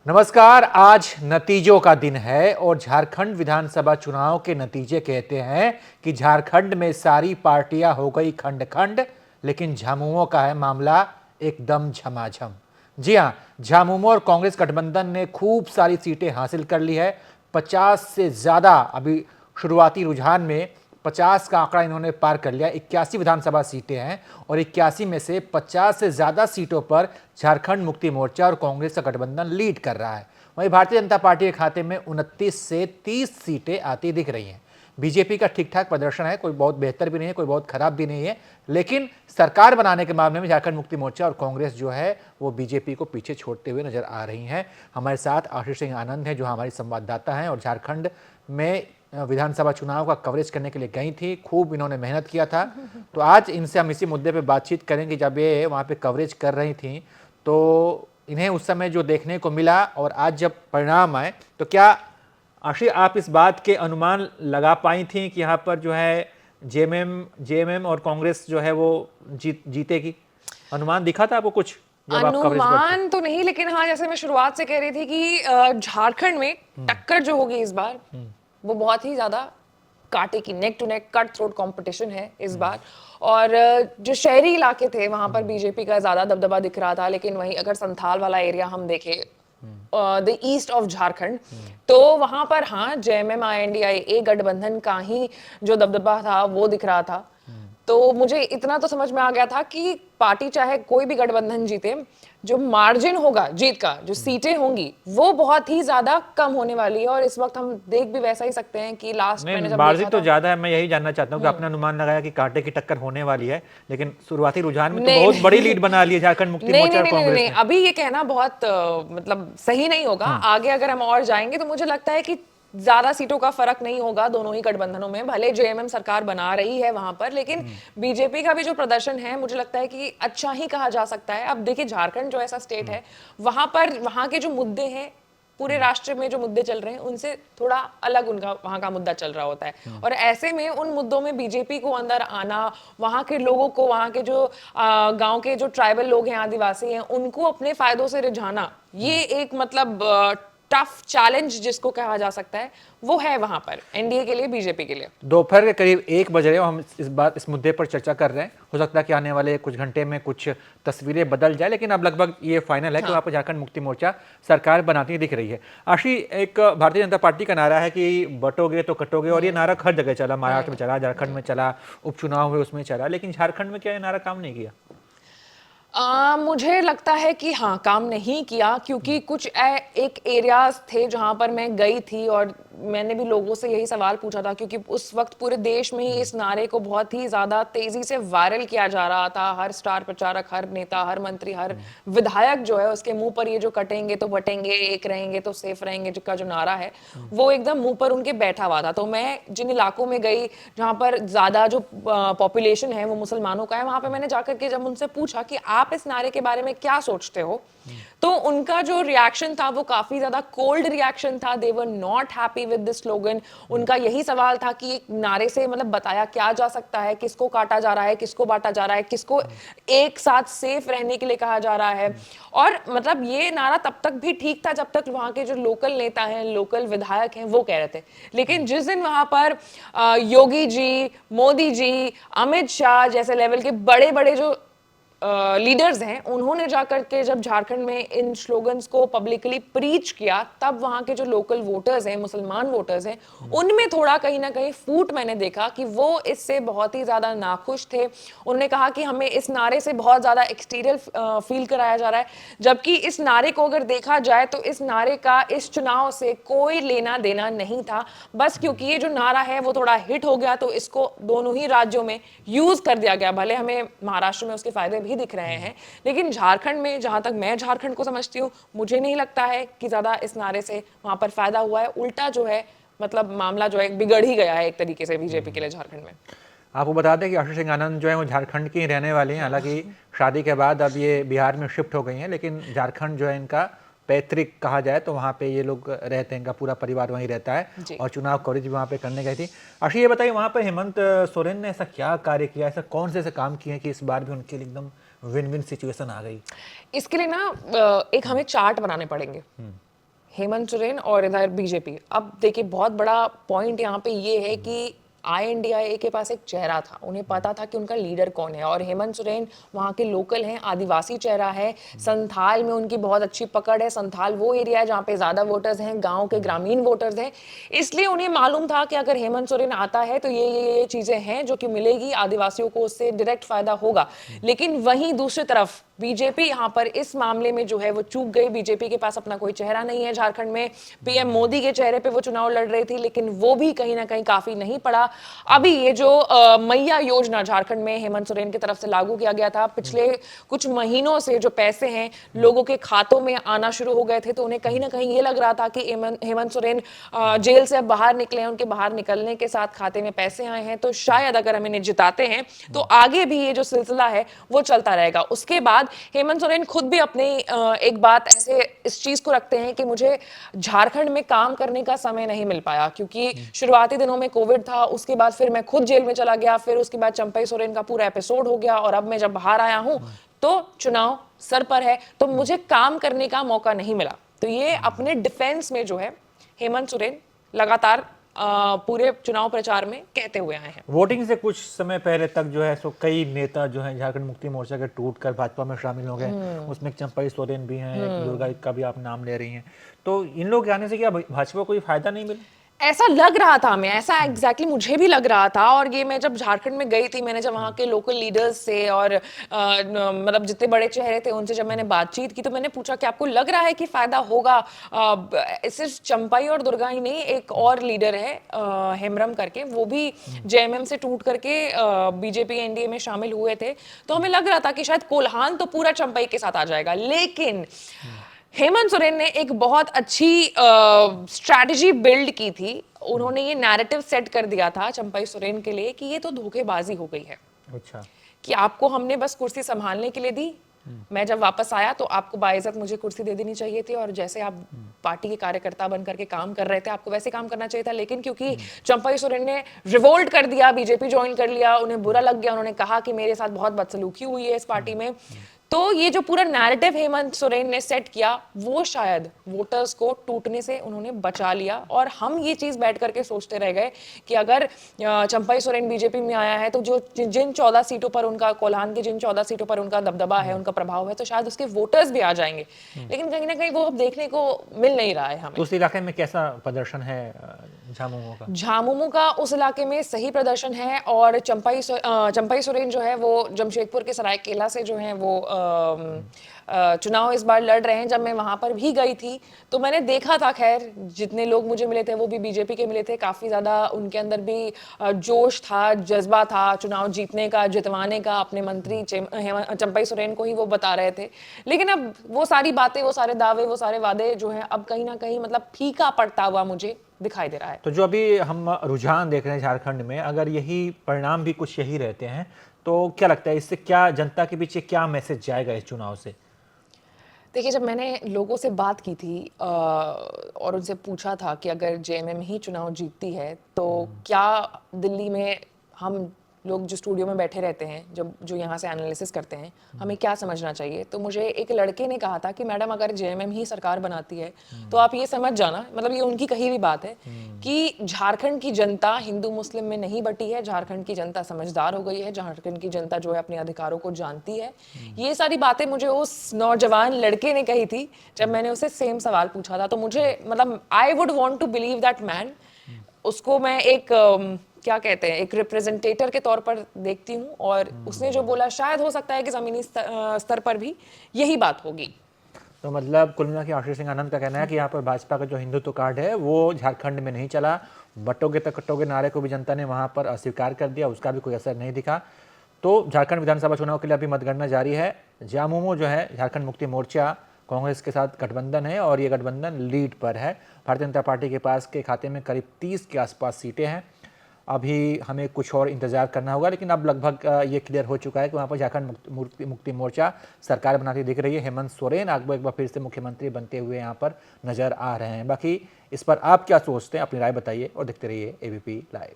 नमस्कार। आज नतीजों का दिन है और झारखंड विधानसभा चुनाव के नतीजे कहते हैं कि झारखंड में सारी पार्टियां हो गई खंड खंड, लेकिन झामुमो का है मामला एकदम झमाझम। जी हां, झामुमो और कांग्रेस गठबंधन ने खूब सारी सीटें हासिल कर ली है। 50 से ज्यादा अभी शुरुआती रुझान में 50 का आंकड़ा इन्होंने पार कर लिया। 81 विधानसभा सीटें हैं और 81 में से 50 से ज्यादा सीटों पर झारखंड मुक्ति मोर्चा और कांग्रेस का गठबंधन लीड कर रहा है। वहीं भारतीय जनता पार्टी के खाते में 29 से 30 सीटें आती दिख रही हैं। बीजेपी का ठीक ठाक प्रदर्शन है, कोई बहुत बेहतर भी नहीं है, कोई बहुत खराब भी नहीं है, लेकिन सरकार बनाने के मामले में झारखंड मुक्ति मोर्चा और कांग्रेस जो है वो बीजेपी को पीछे छोड़ते हुए नजर आ रही हैं। हमारे साथ आशीष सिंह आनंद हैं जो हमारी संवाददाता हैं और झारखंड में विधानसभा चुनाव का कवरेज करने के लिए गई थी। खूब इन्होंने मेहनत किया था। तो आज इनसे हम इसी मुद्दे पे बातचीत करेंगे। जब ये वहाँ पे कवरेज कर रही थी तो इन्हें उस समय जो देखने को मिला और आज जब परिणाम आए, तो क्या आशी आप इस बात के अनुमान लगा पाई थी कि यहाँ पर जो है जेएमएम और कांग्रेस जो है वो जीतेगी? अनुमान दिखा था आपको कुछ जब आप कवरेज पर थे? अनुमान तो नहीं, लेकिन हाँ, जैसे मैं शुरुआत से कह रही थी कि झारखंड में टक्कर जो होगी इस बार वो बहुत ही ज्यादा कांटे की, neck to neck cut throat competition है इस बार। और जो शहरी इलाके थे वहां पर बीजेपी का ज्यादा दबदबा दिख रहा था, लेकिन वहीं अगर संथाल वाला एरिया हम देखें, द ईस्ट ऑफ झारखंड, तो वहां पर हाँ, जेएमएम INDIA गठबंधन का ही जो दबदबा था वो दिख रहा था। तो मुझे इतना तो समझ में आ गया था कि पार्टी चाहे कोई भी गठबंधन जीते, जो मार्जिन होगा जीत का, जो सीटें होंगी वो बहुत ही ज्यादा कम होने वाली है। और इस वक्त हम देख भी वैसा ही सकते हैं कि लास्ट मैंने नहीं, जब बाजी देखा तो था। ज्यादा है। मैं यही जानना चाहता हूँ कि आपने अनुमान लगाया कि कांटे की टक्कर होने वाली है, लेकिन शुरुआती रुझान में तो नहीं बहुत बड़ी नहीं लीड बना ली है झारखंड मुक्ति नहीं मोर्चा नहीं और नहीं नहीं कांग्रेस नहीं, ने। अभी ये कहना बहुत मतलब सही नहीं होगा। आगे अगर हम और जाएंगे तो मुझे लगता है कि ज्यादा सीटों का फर्क नहीं होगा दोनों ही गठबंधनों में। भले जेएमएम सरकार बना रही है वहां पर, लेकिन बीजेपी का भी जो प्रदर्शन है मुझे लगता है कि अच्छा ही कहा जा सकता है। अब देखिए, झारखंड जो ऐसा स्टेट है वहां पर वहां के जो मुद्दे हैं, पूरे राष्ट्र में जो मुद्दे चल रहे हैं उनसे थोड़ा अलग उनका वहां का मुद्दा चल रहा होता है। और ऐसे में उन मुद्दों में बीजेपी को अंदर आना, वहां के लोगों को, वहां के जो गांव के जो ट्राइबल लोग हैं, आदिवासी हैं, उनको अपने फायदों से रिझाना, ये एक मतलब टफ चैलेंज जिसको कहा जा सकता है वो है वहां पर एनडीए के लिए, बीजेपी के लिए। दोपहर के करीब 1 बज रहे हो, हम इस मुद्दे पर चर्चा कर रहे हैं। हो सकता है कि आने वाले कुछ घंटे में कुछ तस्वीरें बदल जाए, लेकिन अब लगभग ये फाइनल है कि वहाँ पर झारखंड मुक्ति मोर्चा सरकार बनाती दिख रही है। आशी, एक भारतीय जनता पार्टी का नारा है कि बटोगे तो कटोगे, और ये नारा हर जगह चला, महाराष्ट्र में चला, झारखंड में चला, उपचुनाव हुए उसमें चला, लेकिन झारखंड में क्या ये नारा काम नहीं किया? मुझे लगता है कि हाँ, काम नहीं किया, क्योंकि कुछ एक एरियाज थे जहां पर मैं गई थी और मैंने भी लोगों से यही सवाल पूछा था, क्योंकि उस वक्त पूरे देश में ही इस नारे को बहुत ही ज्यादा तेजी से वायरल किया जा रहा था। हर स्टार प्रचारक, हर नेता, हर मंत्री, हर विधायक जो है उसके मुंह पर ये जो कटेंगे तो बटेंगे, एक रहेंगे तो सेफ रहेंगे का जो नारा है वो एकदम मुंह पर उनके बैठा हुआ था। तो मैं जिन इलाकों में गई जहां पर ज्यादा जो पॉपुलेशन है वो मुसलमानों का है, वहां पे मैंने जाकर के जब उनसे पूछा कि आप इस नारे के बारे में क्या सोचते हो, तो उनका जो रिएक्शन था वो काफी ज्यादा कोल्ड रिएक्शन था। They were not happy with this slogan. उनका यही सवाल था कि एक नारे से मतलब बताया क्या जा सकता है, किसको काटा जा रहा है, किसको बांटा जा रहा है, किसको एक साथ सेफ रहने के लिए कहा जा रहा है। और मतलब ये नारा तब तक भी ठीक था जब तक वहां के जो लोकल नेता हैं, लोकल विधायक हैं वो कह रहे थे। लेकिन जिस दिन वहां पर योगी जी, मोदी जी, अमित शाह जैसे लेवल के बड़े बड़े जो लीडर्स हैं, उन्होंने जाकर के जब झारखंड में इन स्लोगन्स को पब्लिकली प्रीच किया, तब वहां के जो लोकल वोटर्स हैं, मुसलमान वोटर्स हैं, उनमें थोड़ा कहीं ना कहीं फूट मैंने देखा कि वो इससे बहुत ही ज्यादा नाखुश थे। उन्होंने कहा कि हमें इस नारे से बहुत ज्यादा एक्सटीरियर फील कराया जा रहा है, जबकि इस नारे को अगर देखा जाए तो इस नारे का इस चुनाव से कोई लेना देना नहीं था। बस क्योंकि ये जो नारा है वो थोड़ा हिट हो गया तो इसको दोनों ही राज्यों में यूज कर दिया गया। भले हमें महाराष्ट्र में उसके फायदे भी दिख रहे हैं, लेकिन झारखंड में, जहां तक मैं झारखंड को समझती हूँ, मुझे नहीं लगता है कि ज्यादा इस नारे से वहां पर फायदा हुआ है। उल्टा जो है मतलब मामला जो है बिगड़ ही गया है एक तरीके से बीजेपी के लिए झारखंड में। आपको बता दें कि आशीष सिंह आनंद जो है वो झारखंड के ही रहने वाले हैं। हालांकि शादी के बाद अब ये बिहार में शिफ्ट हो गई हैं, लेकिन झारखंड जो है इनका पैतृक कहा जाए तो वहाँ पे ये लोग रहते हैं, इनका पूरा परिवार वहीं रहता है और चुनाव कवरेज भी वहाँ पे करने गई थी। आशीष, ये बताइए, वहाँ पे हेमंत सोरेन ने ऐसा क्या कार्य किया, ऐसा कौन से ऐसे काम किए हैं कि इस बार भी उनके लिए एकदम विन विन सिचुएशन आ गई? इसके लिए ना एक हमें चार्ट बनाने पड़ेंगे। हेमंत सोरेन और इधर बीजेपी। अब देखिए बहुत बड़ा पॉइंट यहाँ पे ये है कि INDIA के पास एक चेहरा था, उन्हें पता था कि उनका लीडर कौन है, और हेमंत सोरेन वहाँ के लोकल हैं, आदिवासी चेहरा है, संथाल में उनकी बहुत अच्छी पकड़ है, संथाल वो एरिया है जहाँ पे ज़्यादा वोटर्स हैं, गांव के ग्रामीण वोटर्स हैं, इसलिए उन्हें मालूम था कि अगर हेमंत सोरेन आता है तो ये चीज़ें हैं जो कि मिलेगी आदिवासियों को, उससे डायरेक्ट फायदा होगा। लेकिन वहीं दूसरी तरफ बीजेपी यहाँ पर इस मामले में जो है वो चूक गई। बीजेपी के पास अपना कोई चेहरा नहीं है झारखंड में, PM मोदी के चेहरे पे वो चुनाव लड़ रही थी, लेकिन वो भी कहीं ना कहीं काफी नहीं पड़ा। अभी ये जो मैया योजना झारखंड में हेमंत सोरेन की तरफ से लागू किया गया था, पिछले कुछ महीनों से जो पैसे हैं लोगों के खातों में आना शुरू हो गए थे, तो उन्हें कहीं ना कहीं ये लग रहा था कि हेमंत सोरेन जेल से अब बाहर निकले हैं, उनके बाहर निकलने के साथ खाते में पैसे आए हैं, तो शायद अगर हम इन्हें जिताते हैं तो आगे भी ये जो सिलसिला है वो चलता रहेगा। उसके बाद हेमंत सोरेन खुद भी अपनी एक बात ऐसे इस चीज को रखते हैं कि मुझे झारखंड में काम करने का समय नहीं मिल पाया, क्योंकि शुरुआती दिनों में कोविड था, उसके बाद फिर मैं खुद जेल में चला गया, फिर उसके बाद चंपई सोरेन का पूरा एपिसोड हो गया, और अब मैं जब बाहर आया हूं तो चुनाव सर पर है, तो मुझे काम करने का मौका नहीं मिला। तो ये अपने डिफेंस में जो है हेमंत सोरेन लगातार पूरे चुनाव प्रचार में कहते हुए आए हैं। वोटिंग से कुछ समय पहले तक जो है सो कई नेता जो है झारखंड मुक्ति मोर्चा के टूट कर भाजपा में शामिल हो गए। उसमें चंपई सोरेन भी हैं, एक दुर्गा का भी आप नाम ले रही हैं। तो इन लोग के आने से क्या भाजपा को कोई फायदा नहीं मिला? ऐसा लग रहा था, हमें ऐसा एग्जैक्टली मुझे भी लग रहा था। और ये मैं जब झारखंड में गई थी, मैंने जब वहाँ के लोकल लीडर्स से और मतलब जितने बड़े चेहरे थे उनसे जब मैंने बातचीत की, तो मैंने पूछा कि आपको लग रहा है कि फायदा होगा? सिर्फ चंपाई और दुर्गा ही नहीं, एक और लीडर है हेमरम करके, वो भी JMM से टूट करके BJP NDA में शामिल हुए थे। तो हमें लग रहा था कि शायद कोल्हान तो पूरा चंपाई के साथ आ जाएगा, लेकिन हेमंत सोरेन ने एक बहुत अच्छी स्ट्रैटेजी बिल्ड की थी। उन्होंने ये नैरेटिव सेट कर दिया था चंपई सोरेन के लिए कि ये तो धोखेबाजी हो गई है। अच्छा, कि आपको हमने बस कुर्सी संभालने के लिए दी, मैं जब वापस आया तो आपको बाइज्जत मुझे कुर्सी दे देनी चाहिए थी, और जैसे आप पार्टी के कार्यकर्ता बन करके काम कर रहे थे आपको वैसे काम करना चाहिए था। लेकिन क्योंकि चंपई सोरेन ने रिवोल्ट कर दिया, BJP ज्वाइन कर लिया, उन्हें बुरा लग गया, उन्होंने कहा कि मेरे साथ बहुत बदसलूकी हुई है इस पार्टी में, तो ये जो पूरा नैरेटिव हेमंत सोरेन ने सेट किया वो शायद वोटर्स को टूटने से उन्होंने बचा लिया। और हम ये चीज बैठ करके सोचते रह गए कि अगर चंपई सोरेन BJP में आया है तो जो जिन 14 सीटों पर उनका, कोल्हान की जिन 14 सीटों पर उनका दबदबा है, उनका प्रभाव है, तो शायद उसके वोटर्स भी आ जाएंगे। लेकिन कहीं ना कहीं वो अब देखने को मिल नहीं रहा है हमें। तो उस इलाके में कैसा प्रदर्शन है झामुमो का? झामुमो का उस इलाके में सही प्रदर्शन है, और चंपई सोरेन जो है वो जमशेदपुर के सरायकेला से जो है वो चुनाव इस बार लड़ रहे हैं। जब मैं वहां पर भी गई थी तो मैंने देखा था, खैर जितने लोग मुझे मिले थे वो भी BJP के मिले थे, काफी ज्यादा उनके अंदर भी जोश था, जज्बा था चुनाव जीतने का, जितवाने का। अपने मंत्री चंपई सोरेन को ही वो बता रहे थे। लेकिन अब वो सारी बातें, वो सारे दावे, वो सारे वादे जो हैं अब कहीं ना कहीं मतलब फीका पड़ता हुआ मुझे दिखाई दे रहा है। तो जो अभी हम रुझान देख रहे हैं झारखंड में, अगर यही परिणाम भी कुछ यही रहते हैं तो क्या लगता है इससे क्या जनता के पीछे क्या मैसेज जाएगा इस चुनाव से? देखिए, जब मैंने लोगों से बात की थी और उनसे पूछा था कि अगर JMM ही चुनाव जीतती है तो क्या दिल्ली में हम लोग जो स्टूडियो में बैठे रहते हैं, जब जो यहाँ से एनालिसिस करते हैं, हमें क्या समझना चाहिए, तो मुझे एक लड़के ने कहा था कि मैडम अगर JMM ही सरकार बनाती है तो आप ये समझ जाना, मतलब ये उनकी कही हुई बात है, कि झारखंड की जनता हिंदू मुस्लिम में नहीं बटी है, झारखंड की जनता समझदार हो गई है, झारखंड की जनता जो है अपने अधिकारों को जानती है। ये सारी बातें मुझे उस नौजवान लड़के ने कही थी जब मैंने उसे सेम सवाल पूछा था। तो मुझे मतलब I would want to believe that man. उसको मैं एक क्या कहते हैं, एक रिप्रेजेंटेटर के तौर पर देखती हूँ, और उसने जो बोला शायद हो सकता है कि जमीनी स्तर पर भी यही बात होगी। तो मतलब कुल मिला के आशीष सिंह आनंद का कहना है कि यहाँ पर भाजपा का जो हिंदुत्व कार्ड है वो झारखंड में नहीं चला, बटोगे तो कटोगे नारे को भी जनता ने वहाँ पर अस्वीकार कर दिया, उसका भी कोई असर नहीं दिखा। तो झारखंड विधानसभा चुनाव के लिए अभी मतगणना जारी है। झामुमो जो है झारखंड मुक्ति मोर्चा कांग्रेस के साथ गठबंधन है, और ये गठबंधन लीड पर है। भारतीय जनता पार्टी के पास के खाते में करीब 30 के आसपास सीटें हैं। अभी हमें कुछ और इंतजार करना होगा, लेकिन अब लगभग ये क्लियर हो चुका है कि वहाँ पर झारखंड मुक्ति मोर्चा सरकार बनाती दिख रही है। हेमंत सोरेन एक बार फिर से मुख्यमंत्री बनते हुए यहाँ पर नजर आ रहे हैं। बाकी इस पर आप क्या सोचते हैं, अपनी राय बताइए और देखते रहिए ABP लाइव।